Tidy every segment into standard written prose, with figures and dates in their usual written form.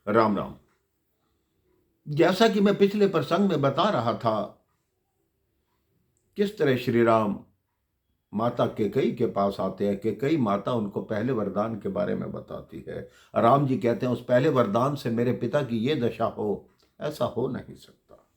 राम राम। जैसा कि मैं पिछले प्रसंग में बता रहा था, किस तरह श्री राम माता कैकेयी के पास आते हैं। कैकेयी माता उनको पहले वरदान के बारे में बताती है। राम जी कहते हैं, उस पहले वरदान से मेरे पिता की ये दशा हो, ऐसा हो नहीं सकता।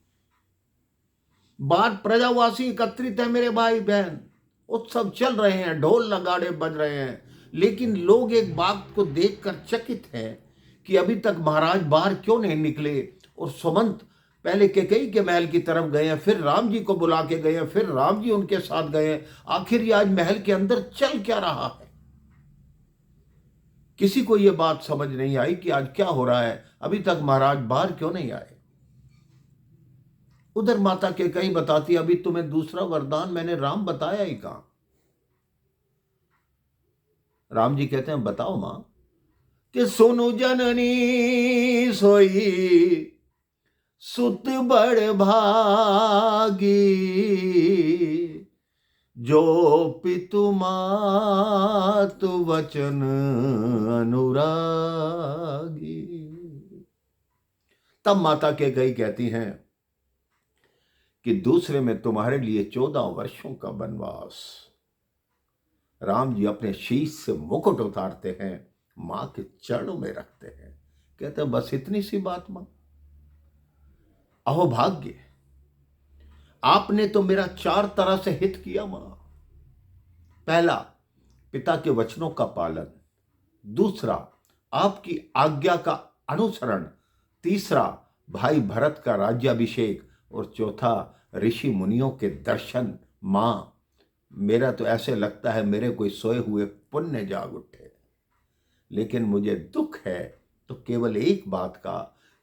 बात प्रजावासी एकत्रित है, मेरे भाई बहन, उत्सव चल रहे हैं, ढोल नगाड़े बज रहे हैं, लेकिन लोग एक बात को देखकर चकित हैं कि अभी तक महाराज बाहर क्यों नहीं निकले। और सुमंत पहले कैकेयी के महल की तरफ गए हैं, फिर राम जी को बुला के गए हैं, फिर राम जी उनके साथ गए हैं। आखिर ये आज महल के अंदर चल क्या रहा है? किसी को यह बात समझ नहीं आई कि आज क्या हो रहा है, अभी तक महाराज बाहर क्यों नहीं आए। उधर माता कैकेयी बताती, अभी तुम्हें दूसरा वरदान मैंने राम बताया ही कहां। राम जी कहते हैं, बताओ मां। कि सुनु जननी सोई सुत बड़ भागी, जो पितु मातु वचन अनुरागी। तब माता कैकेयी कहती हैं कि दूसरे में तुम्हारे लिए 14 वर्षों का वनवास। राम जी अपने शीश से मुकुट उतारते हैं, मां के चरणों में रखते हैं, कहते हैं, बस इतनी सी बात मां। अहो भाग्य, आपने तो मेरा 4 तरह से हित किया मां। पहला, पिता के वचनों का पालन। दूसरा, आपकी आज्ञा का अनुसरण। तीसरा, भाई भरत का राज्याभिषेक। और चौथा, ऋषि मुनियों के दर्शन। मां, मेरा तो ऐसे लगता है मेरे कोई सोए हुए पुण्य जाग उठे। लेकिन मुझे दुख है तो केवल एक बात का,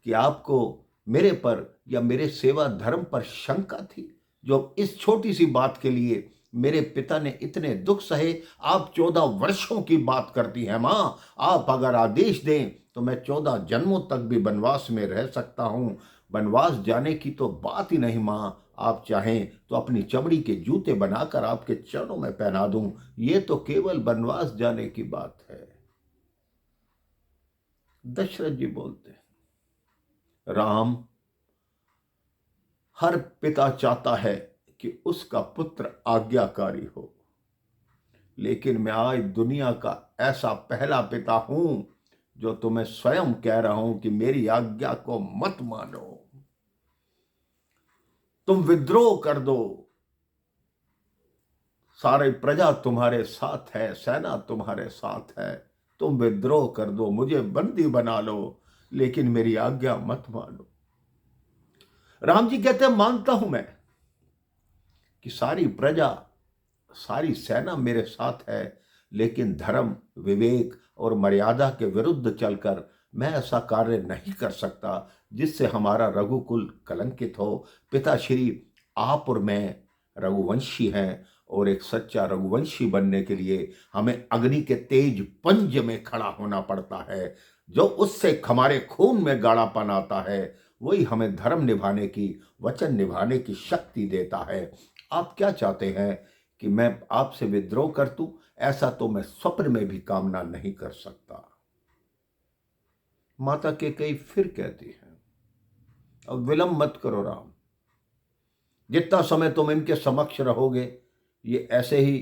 कि आपको मेरे पर या मेरे सेवा धर्म पर शंका थी, जो इस छोटी सी बात के लिए मेरे पिता ने इतने दुख सहे। आप 14 वर्षों की बात करती हैं मां। आप अगर आदेश दें तो मैं 14 जन्मों तक भी वनवास में रह सकता हूं। वनवास जाने की तो बात ही नहीं मां। आप चाहें तो अपनी चमड़ी के जूते बनाकर आपके चरणों में पहना दूं। ये तो केवल वनवास जाने की बात है। दशरथ जी बोलते हैं, राम, हर पिता चाहता है कि उसका पुत्र आज्ञाकारी हो, लेकिन मैं आज दुनिया का ऐसा पहला पिता हूं जो तुम्हें स्वयं कह रहा हूं कि मेरी आज्ञा को मत मानो। तुम विद्रोह कर दो, सारी प्रजा तुम्हारे साथ है, सेना तुम्हारे साथ है। तुम विद्रोह कर दो, मुझे बंदी बना लो, लेकिन मेरी आज्ञा मत मानो। राम जी कहते हैं, मानता हूं मैं कि सारी प्रजा, सारी सेना मेरे साथ है, लेकिन धर्म, विवेक और मर्यादा के विरुद्ध चलकर मैं ऐसा कार्य नहीं कर सकता जिससे हमारा रघुकुल कलंकित हो। पिताश्री, आप और मैं रघुवंशी हैं, और एक सच्चा रघुवंशी बनने के लिए हमें अग्नि के तेज पंज में खड़ा होना पड़ता है। जो उससे हमारे खून में गाढ़ापन आता है, वही हमें धर्म निभाने की, वचन निभाने की शक्ति देता है। आप क्या चाहते हैं कि मैं आपसे विद्रोह कर दूं? ऐसा तो मैं स्वप्न में भी कामना नहीं कर सकता। माता कैकेयी फिर कहती है, अब विलंब मत करो राम। जितना समय तुम इनके समक्ष रहोगे, ये ऐसे ही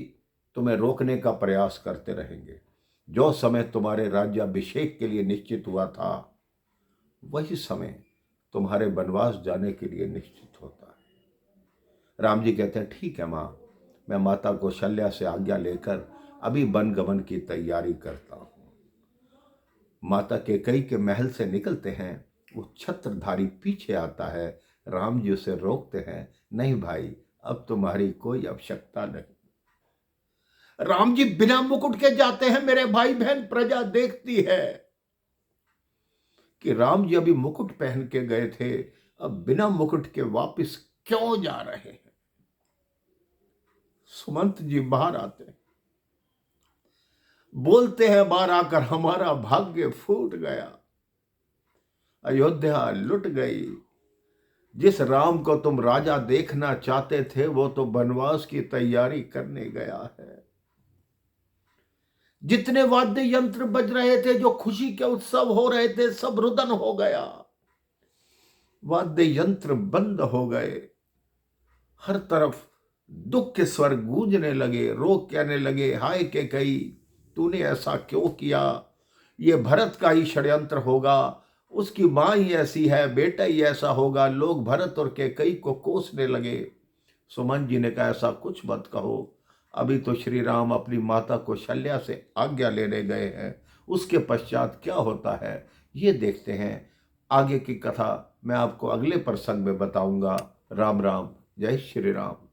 तुम्हें रोकने का प्रयास करते रहेंगे। जो समय तुम्हारे राज्याभिषेक के लिए निश्चित हुआ था, वही समय तुम्हारे वनवास जाने के लिए निश्चित होता है। राम जी कहते हैं, ठीक है मां, मैं माता कौशल्या से आज्ञा लेकर अभी वन गमन की तैयारी करता हूं। माता कैकेयी के महल से निकलते हैं। वो छत्रधारी पीछे आता है। राम जी उसे रोकते हैं, नहीं भाई, अब तुम्हारी कोई आवश्यकता नहीं। राम जी बिना मुकुट के जाते हैं, मेरे भाई बहन, प्रजा देखती है कि राम जी अभी मुकुट पहन के गए थे, अब बिना मुकुट के वापस क्यों जा रहे हैं। सुमंत जी बाहर आते हैं, बोलते हैं बाहर आकर, हमारा भाग्य फूट गया, अयोध्या लुट गई। जिस राम को तुम राजा देखना चाहते थे, वो तो वनवास की तैयारी करने गया है। जितने वाद्य यंत्र बज रहे थे, जो खुशी के उत्सव हो रहे थे, सब रुदन हो गया। वाद्य यंत्र बंद हो गए। हर तरफ दुख के स्वर गूंजने लगे। लोग कहने लगे, हाय के कई, तूने ऐसा क्यों किया? ये भरत का ही षड्यंत्र होगा, उसकी मां ही ऐसी है, बेटा ही ऐसा होगा। लोग भरत और कैकेयी को कोसने लगे। सुमन जी ने कहा, ऐसा कुछ मत कहो, अभी तो श्री राम अपनी माता कौशल्या से आज्ञा लेने गए हैं, उसके पश्चात क्या होता है ये देखते हैं। आगे की कथा मैं आपको अगले प्रसंग में बताऊंगा। राम राम, जय श्री राम।